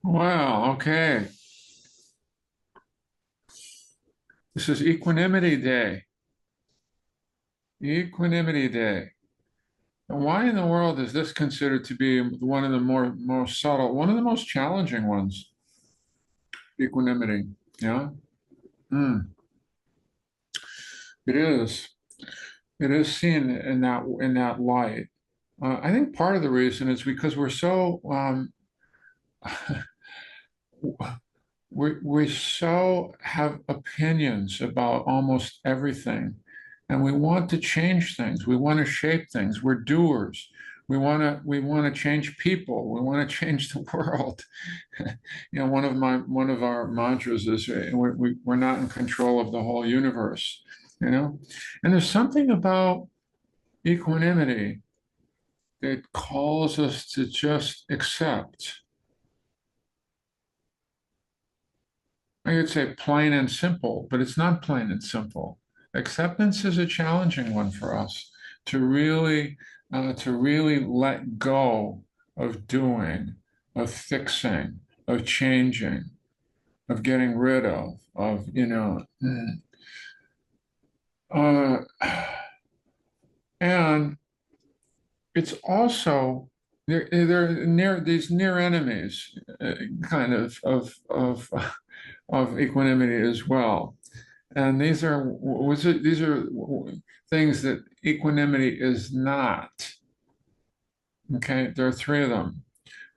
Wow, okay. This is Equanimity Day. Equanimity Day. And why in the world is this considered to be one of the most subtle, one of the most challenging ones? Equanimity. Yeah. Mm, it is. It is seen in that light. I think part of the reason is because we're so we so have opinions about almost everything, and we want to change things. We want to shape things. We're doers. We want to change people. We want to change the world. One of our mantras is we're not in control of the whole universe. You know, and there's something about equanimity that calls us to just accept. I could say plain and simple, but it's not plain and simple. Acceptance is a challenging one for us to really let go of doing, of fixing, of changing, of getting rid uh, and it's also they're near these near enemies, kind of equanimity as well. And these are things that equanimity is not. Okay, there are three of them.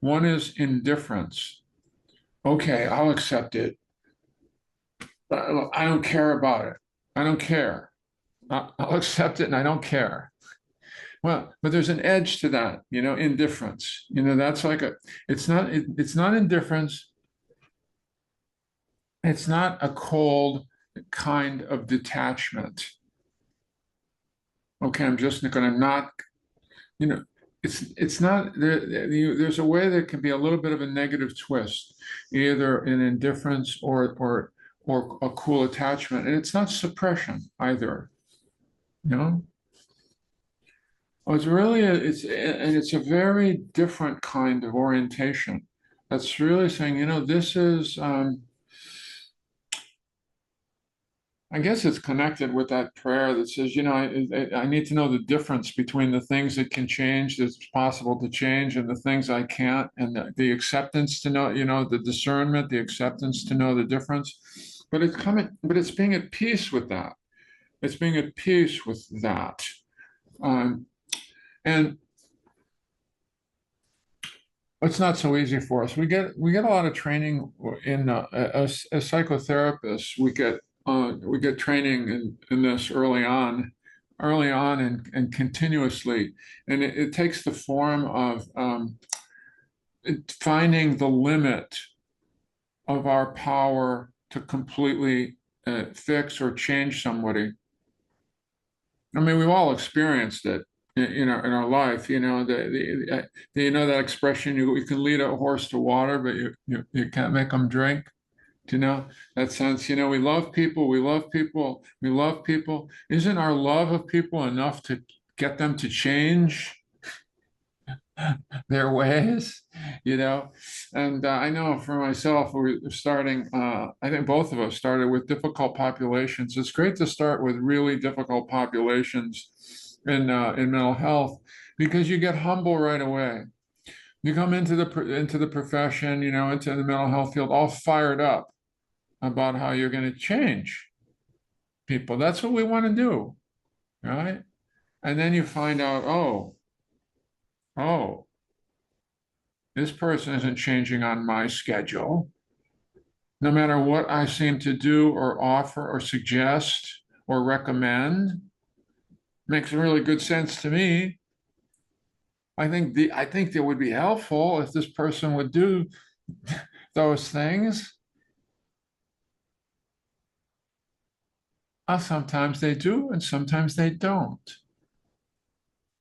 One is indifference. Okay, I'll accept it. I don't care about it. I don't care. I'll accept it and I don't care. Well, but there's an edge to that, indifference. That's like it's not indifference. It's not a cold kind of detachment. Okay, I'm just going to not, you know, it's not there's a way that can be a little bit of a negative twist, either an indifference or a cool attachment, and it's not suppression either. You know, it's a very different kind of orientation. That's really saying, this is. I guess it's connected with that prayer that says, I need to know the difference between the things that can change, that's possible to change, and the things I can't, and the acceptance to know, the discernment, the acceptance to know the difference. But it's being at peace with that. It's being at peace with that. Um, and it's not so easy for us. We get a lot of training in as psychotherapists. We get training in this early on and continuously, and it takes the form of finding the limit of our power to completely fix or change somebody. I mean, we've all experienced it, in our life. That expression, you can lead a horse to water, but you can't make them drink. Do you know that sense? We love people, we love people, we love people. Isn't our love of people enough to get them to change their ways? You know, and I know for myself, we're starting. I think both of us started with difficult populations. It's great to start with really difficult populations in mental health because you get humble right away. You come into the profession, into the mental health field, all fired up about how you're going to change people. That's what we want to do, right? And then you find out, oh, this person isn't changing on my schedule. No matter what I seem to do or offer or suggest or recommend, makes really good sense to me. I think that would be helpful if this person would do those things. Sometimes they do, and sometimes they don't.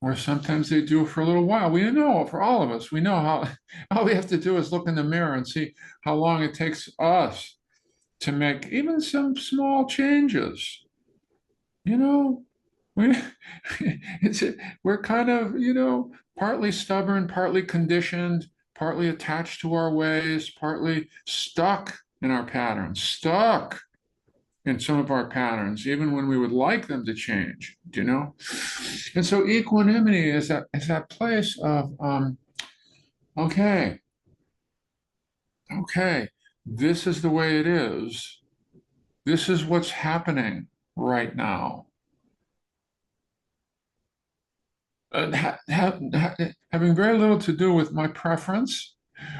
Or sometimes they do for a little while. We know for all of us, we know how all we have to do is look in the mirror and see how long it takes us to make even some small changes. You know, we it's we're kind of, partly stubborn, partly conditioned, partly attached to our ways, partly stuck in our patterns, stuck in some of our patterns, even when we would like them to change, you know? And so equanimity is that place of, okay, okay, this is the way it is. This is what's happening right now. Having very little to do with my preference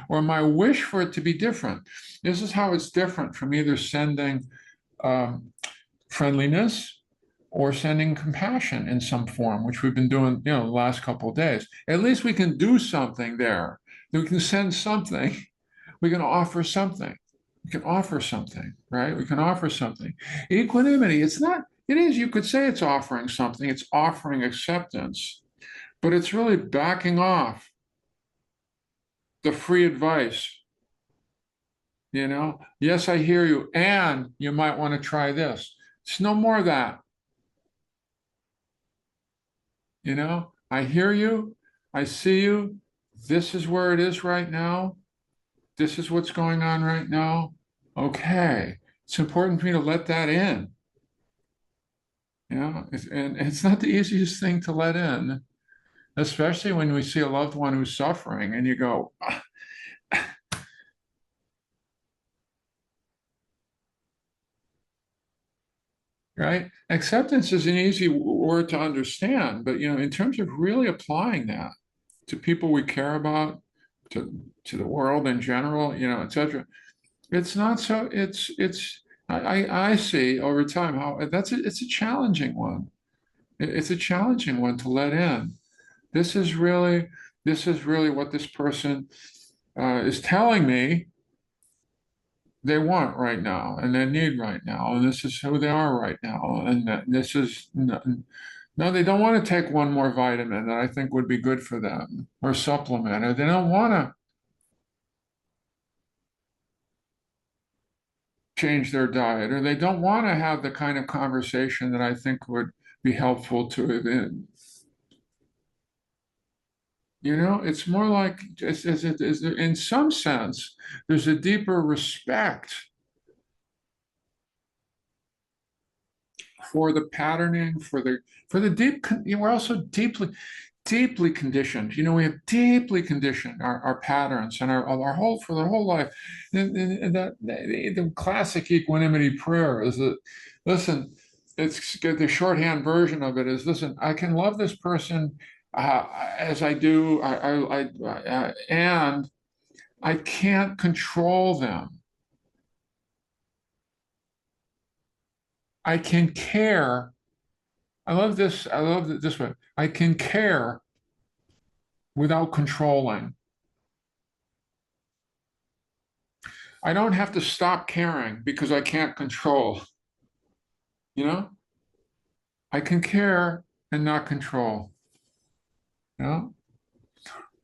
or my wish for it to be different. This is how it's different from either sending um, friendliness or sending compassion in some form, which we've been doing, the last couple of days. At least we can do something there. We can send something. We can offer something. We can offer something, right? We can offer something. Equanimity, it's not, it is, you could say it's offering something, it's offering acceptance, but it's really backing off the free advice. Yes, I hear you, and you might want to try this. It's no more of that. I hear you, I see you. This is where it is right now. This is what's going on right now. Okay, it's important for me to let that in. And it's not the easiest thing to let in, especially when we see a loved one who's suffering and you go, right? Acceptance is an easy word to understand, but in terms of really applying that to people we care about, to the world in general, etc. It's not so. I see over time how it's a challenging one. It's a challenging one to let in. This is really what this person is telling me they want right now and they need right now, and this is who they are right now, and this is no, they don't want to take one more vitamin that I think would be good for them or supplement, or they don't want to change their diet, or they don't want to have the kind of conversation that I think would be helpful to them. It's more like, in some sense, there's a deeper respect for the patterning, for the deep. We're also deeply conditioned. We have deeply conditioned our patterns and our whole for the whole life. And that the classic equanimity prayer is that, listen, it's the shorthand version of it is, listen, I can love this person as I do, and I can't control them. I can care. I love this. I love it this way. I can care without controlling. I don't have to stop caring because I can't control. You know, I can care and not control. You know,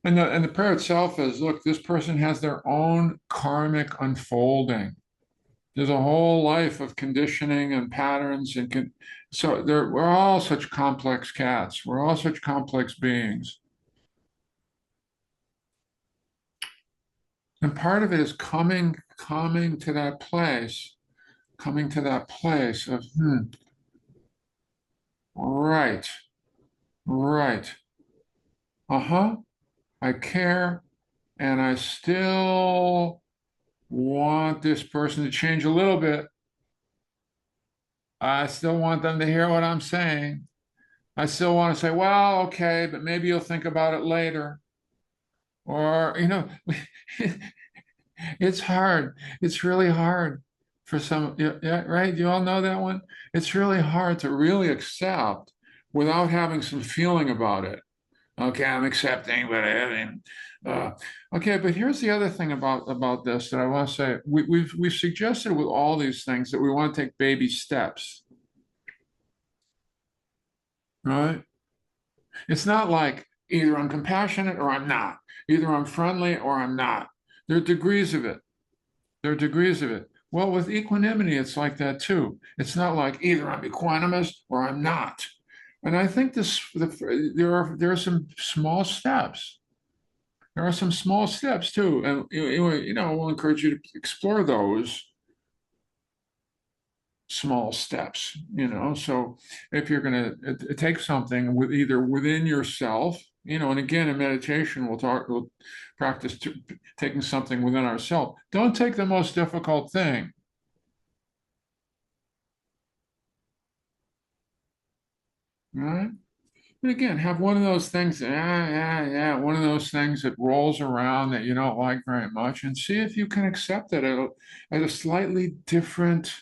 and the prayer itself is, look, this person has their own karmic unfolding. There's a whole life of conditioning and patterns, and so we're all such complex cats. We're all such complex beings. And part of it is coming to that place, of, right, right, uh-huh, I care, and I still want this person to change a little bit. I still want them to hear what I'm saying. I still want to say, well, okay, but maybe you'll think about it later. Or, it's hard. It's really hard for some, yeah, right? You all know that one? It's really hard to really accept without having some feeling about it. Okay, I'm accepting, but I haven't. Okay, but here's the other thing about this that I want to say. We've suggested with all these things that we want to take baby steps, right? It's not like either I'm compassionate or I'm not. Either I'm friendly or I'm not. There are degrees of it. There are degrees of it. Well, with equanimity, it's like that too. It's not like either I'm equanimous or I'm not. And I think there are some small steps. There are some small steps too, and we'll encourage you to explore those small steps. So if you're going to take something with either within yourself, and again in meditation we'll practice taking something within ourselves. Don't take the most difficult thing, right? But again, have one of those things, one of those things that rolls around that you don't like very much, and see if you can accept it at a slightly different,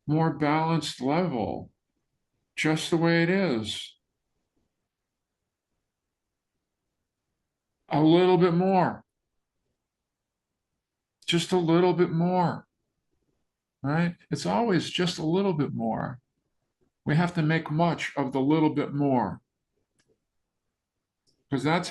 more balanced level, just the way it is. A little bit more, just a little bit more, right? It's always just a little bit more. We have to make much of the little bit more because that's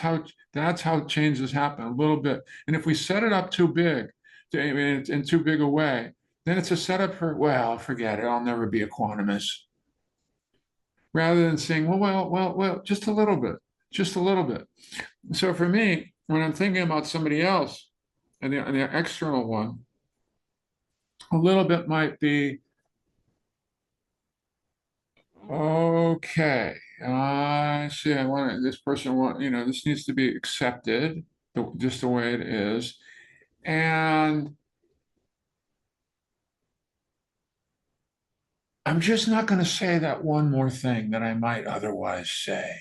how changes happen a little bit. And if we set it up too big, in too big a way, then it's a setup for, well, forget it. I'll never be equanimous. Rather than saying, well, just a little bit, just a little bit. So for me, when I'm thinking about somebody else and the external one, a little bit might be, okay, I see. I want this person this needs to be accepted just the way it is. And I'm just not going to say that one more thing that I might otherwise say.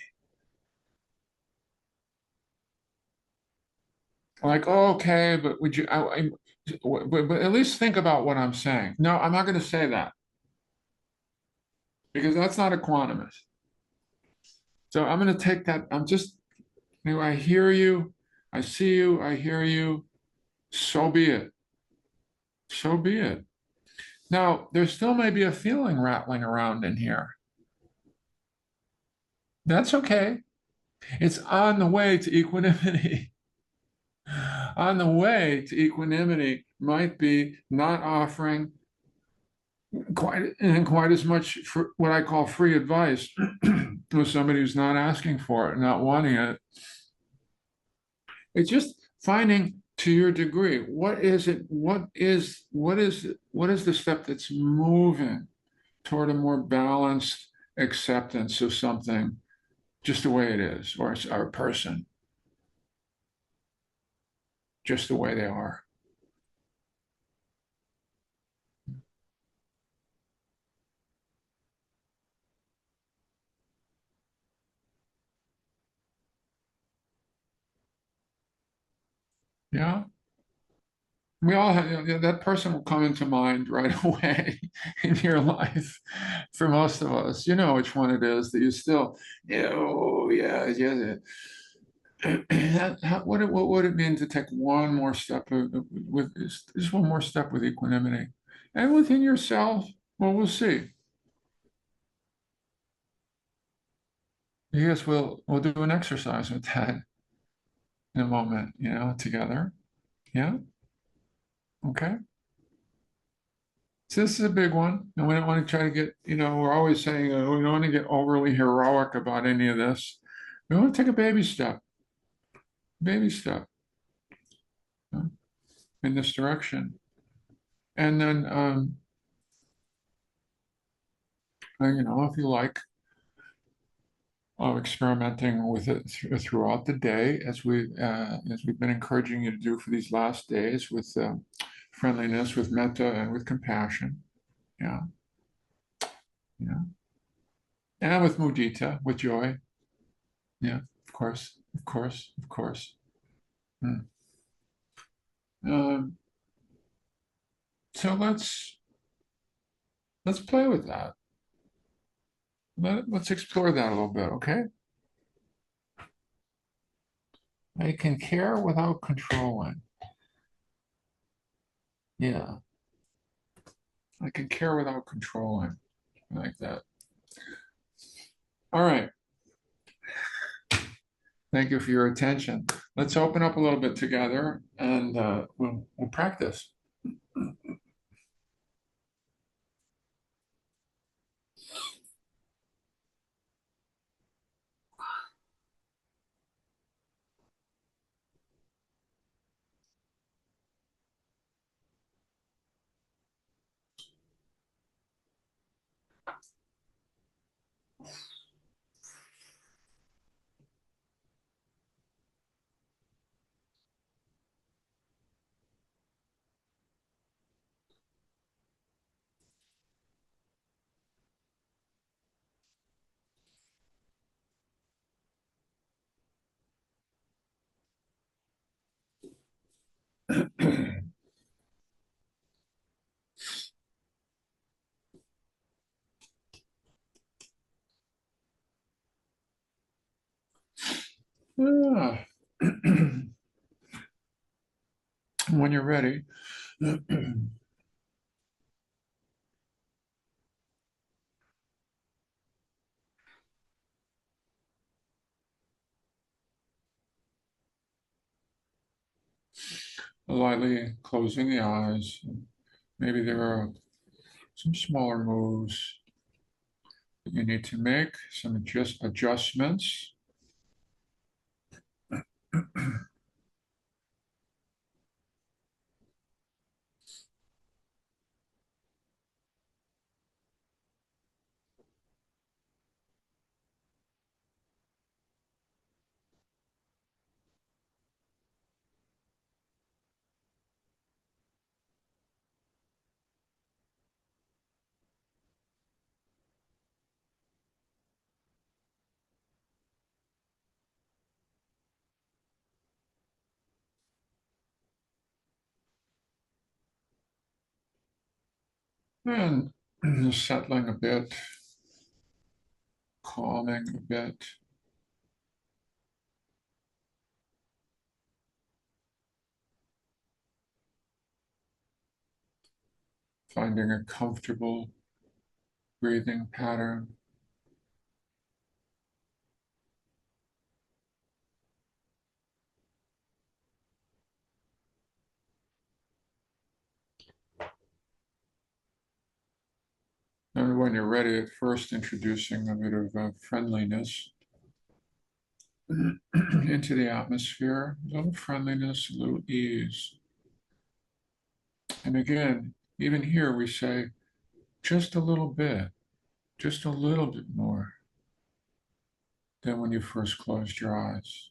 Like, oh, okay, but would you, but at least think about what I'm saying. No, I'm not going to say that because that's not equanimous. So I'm going to take that. I hear you. I see you. I hear you. So be it. So be it. Now, there still may be a feeling rattling around in here. That's okay. It's on the way to equanimity. On the way to equanimity might be not offering quite as much for what I call free advice with somebody who's not asking for it, not wanting it. It's just finding to your degree, what is it? What is the step that's moving toward a more balanced acceptance of something just the way it is, or a person just the way they are. Yeah. We all have that person will come into mind right away in your life for most of us. You know which one it is that you still, oh, yeah, yeah. What would it mean to take one more step with just one more step with equanimity and within yourself? Well, we'll see. Yes, we'll do an exercise with that in a moment, together. Yeah. Okay. So this is a big one, and we don't want to try to get, we're always saying we don't want to get overly heroic about any of this. We want to take a baby step in this direction, and then, if you like, experimenting with it throughout the day, as we've been encouraging you to do for these last days, with friendliness, with metta, and with compassion. Yeah, yeah, and with mudita, with joy. Yeah, of course, of course, of course. Mm. Um, so let's play with that. Let's explore that a little bit, okay? I can care without controlling. Yeah, I can care without controlling, like that. All right. Thank you for your attention. Let's open up a little bit together, and we'll practice. Ah. When you're ready, lightly closing the eyes. Maybe there are some smaller moves that you need to make, some adjustments. And settling a bit, calming a bit. Finding a comfortable breathing pattern. And when you're ready, at first introducing a bit of friendliness into the atmosphere, a little friendliness, a little ease. And again, even here we say just a little bit, just a little bit more than when you first closed your eyes.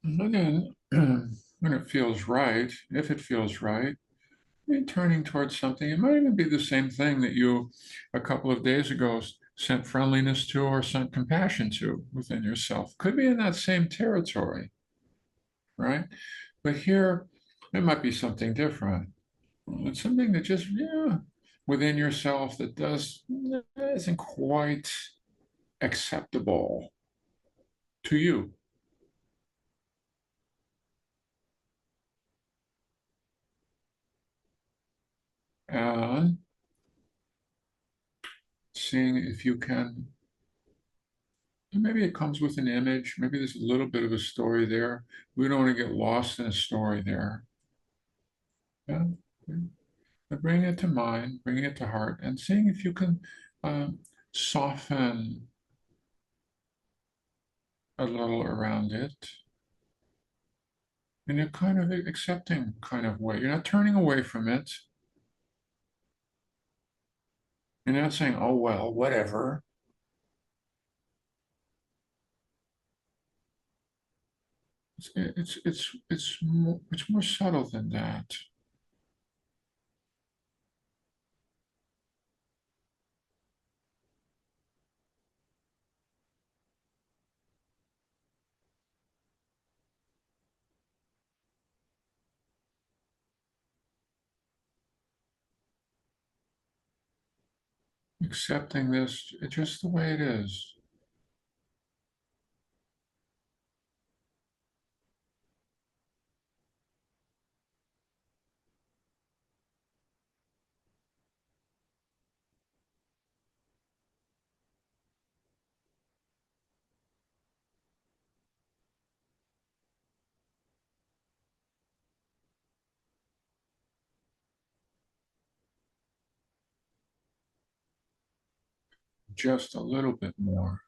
And then when it feels right, if it feels right, you're turning towards something. It might even be the same thing that you a couple of days ago sent friendliness to or sent compassion to within yourself. Could be in that same territory, right? But here, it might be something different. It's something that just, yeah, within yourself that isn't quite acceptable to you. And seeing if you can, maybe it comes with an image, maybe there's a little bit of a story there. We don't want to get lost in a story there. Yeah. But bring it to mind, bringing it to heart, and seeing if you can um, soften a little around it in a kind of accepting kind of way. You're not turning away from it. You're not saying, oh, well, whatever. It's more subtle than that. Accepting this just the way it is. Just a little bit more.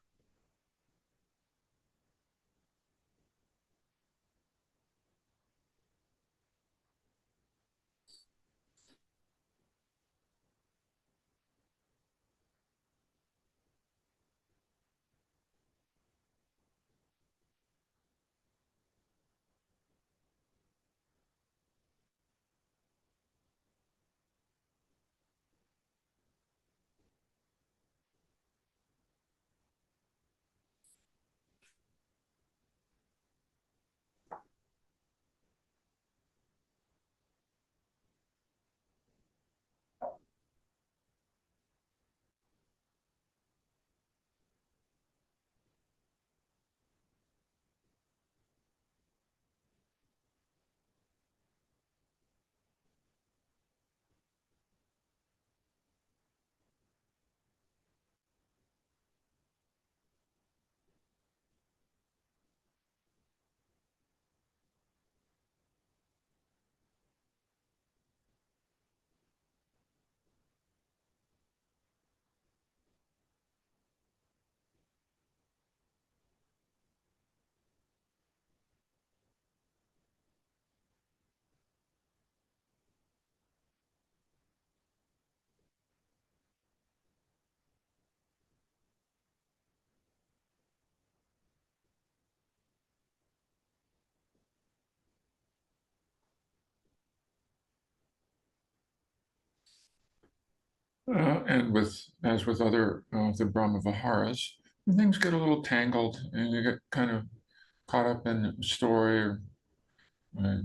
And as with other the brahmaviharas, things get a little tangled and you get kind of caught up in a story or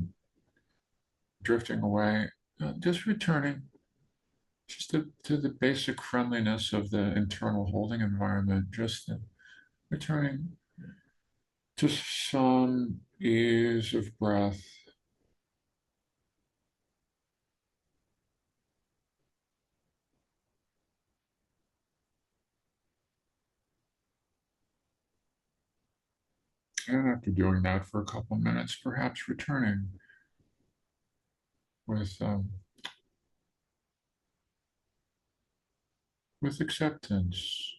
drifting away. Just returning just to the basic friendliness of the internal holding environment, just returning to some ease of breath. And after doing that for a couple minutes, perhaps returning with with acceptance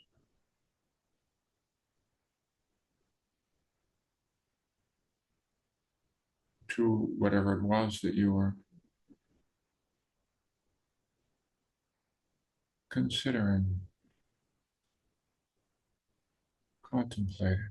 to whatever it was that you were considering, contemplating.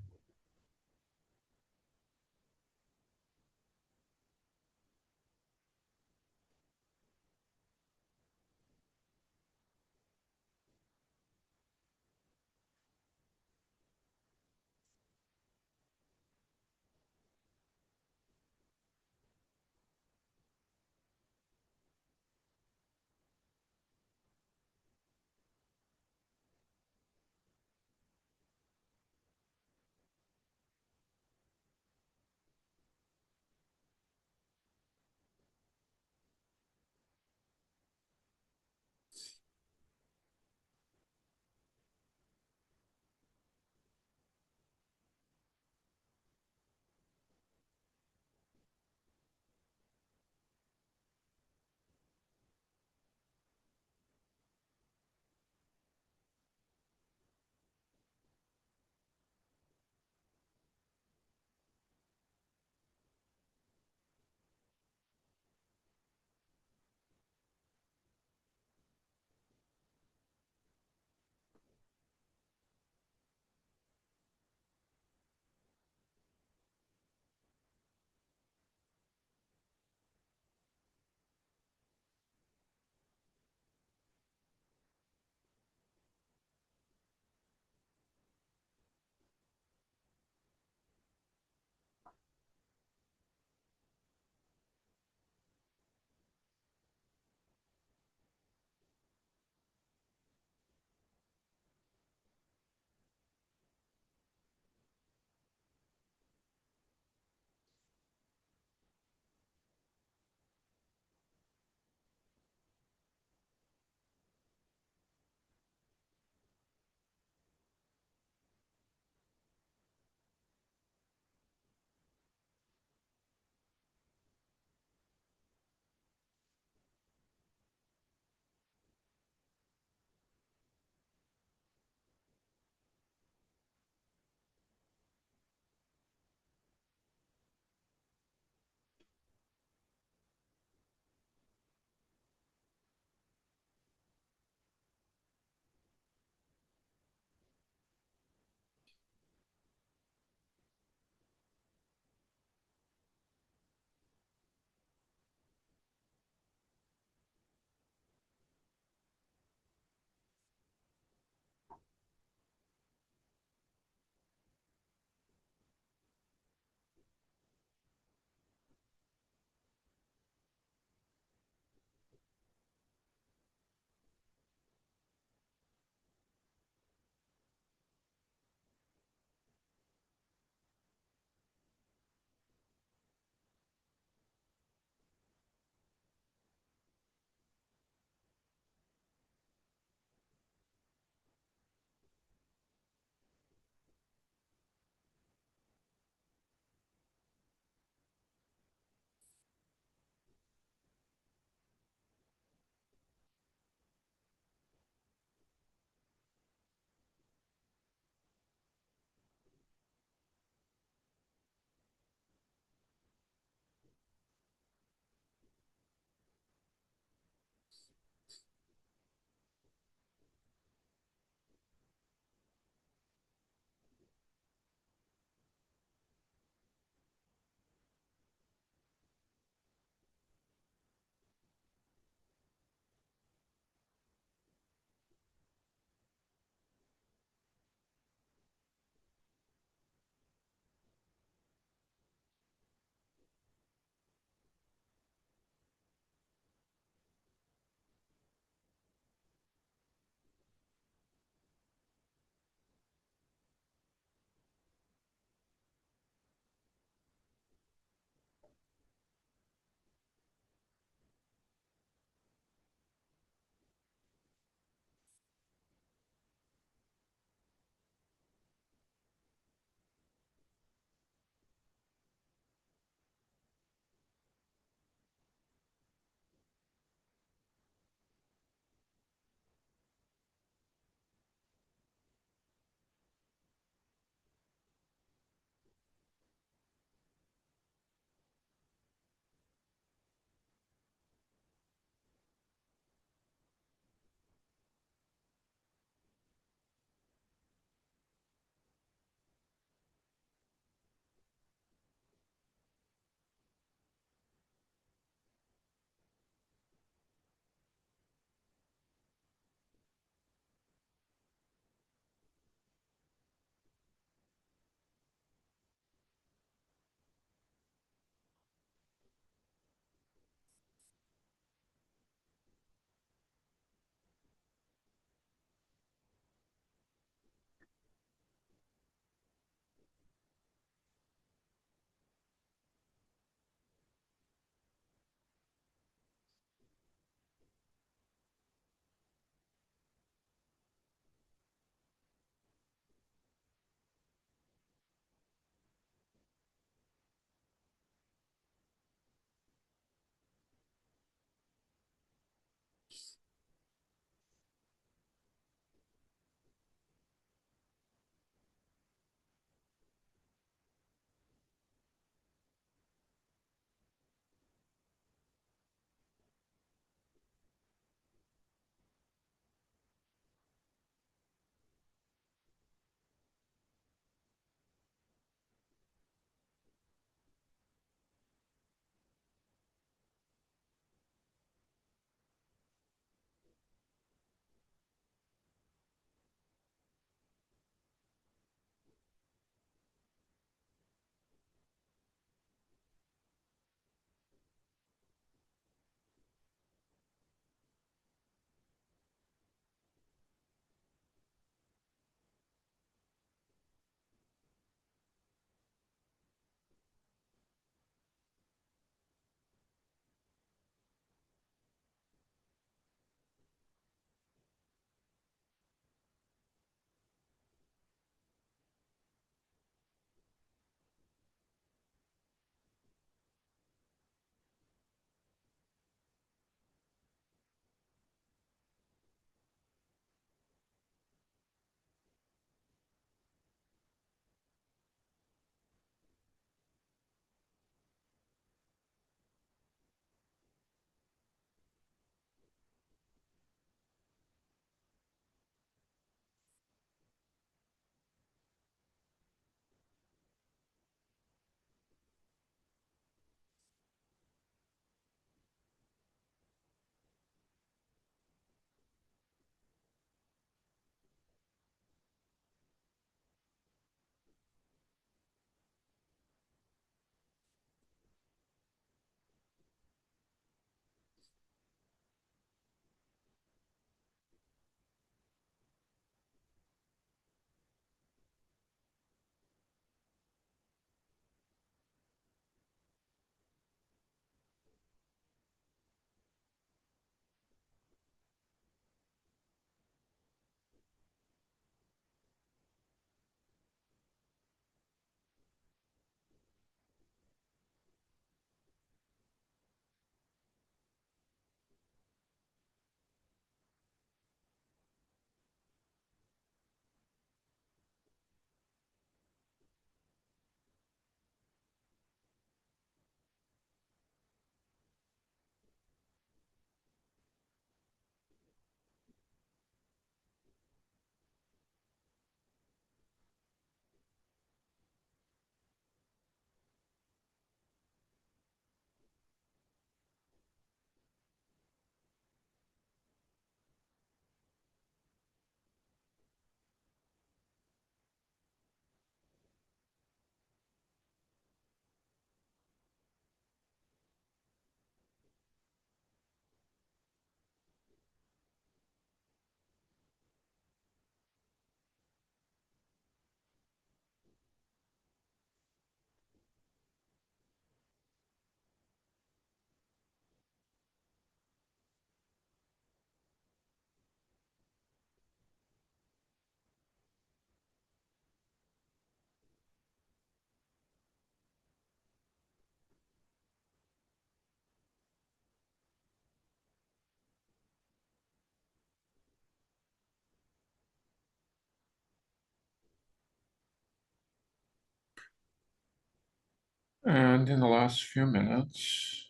And in the last few minutes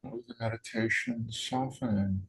of the meditation, softening.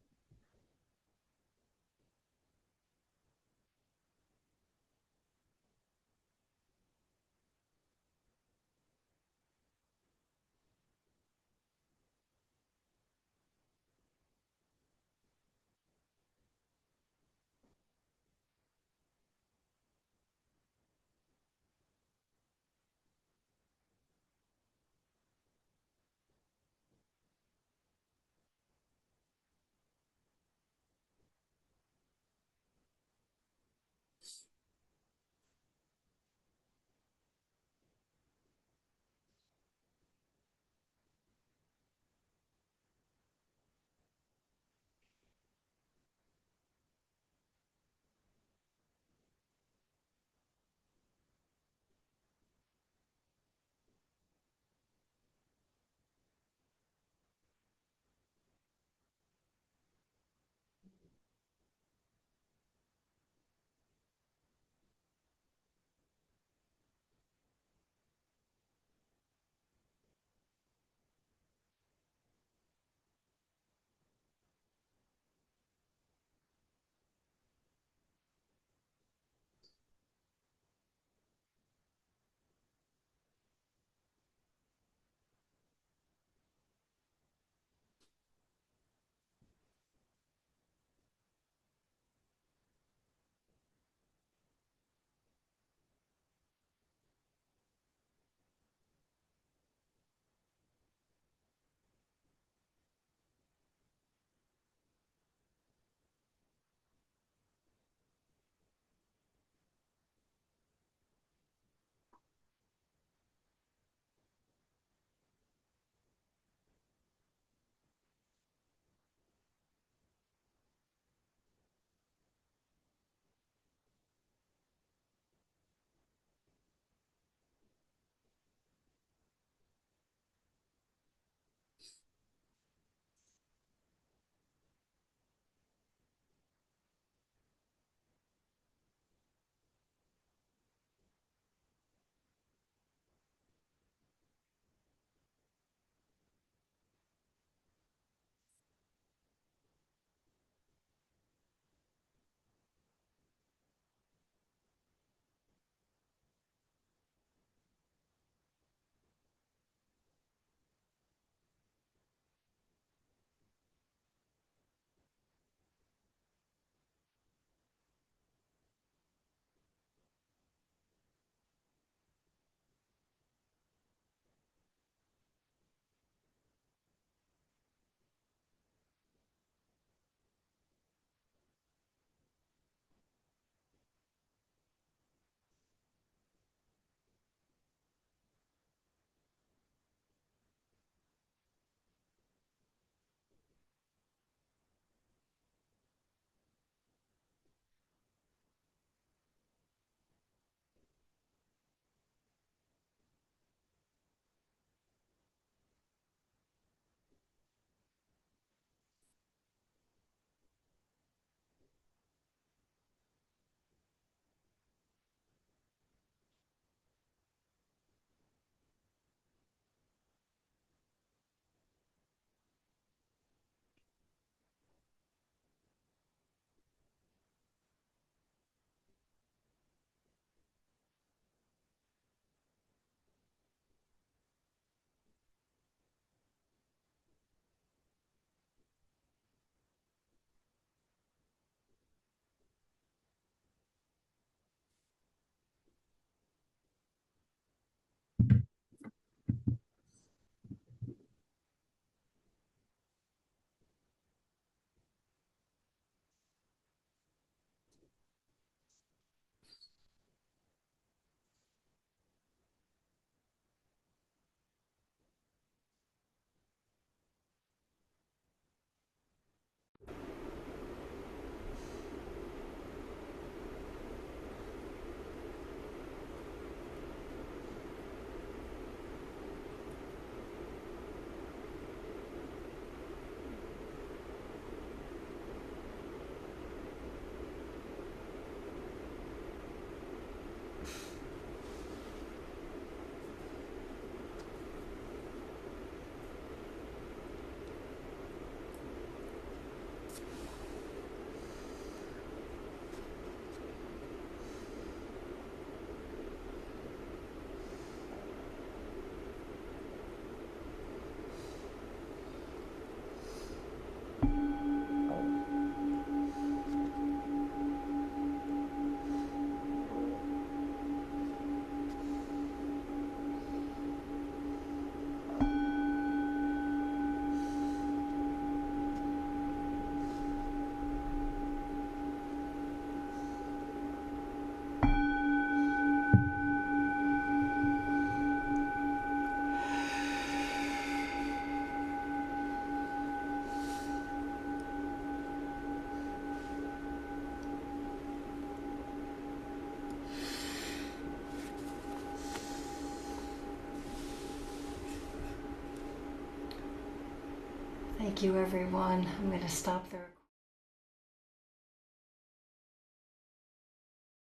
Thank you, everyone. I'm going to stop the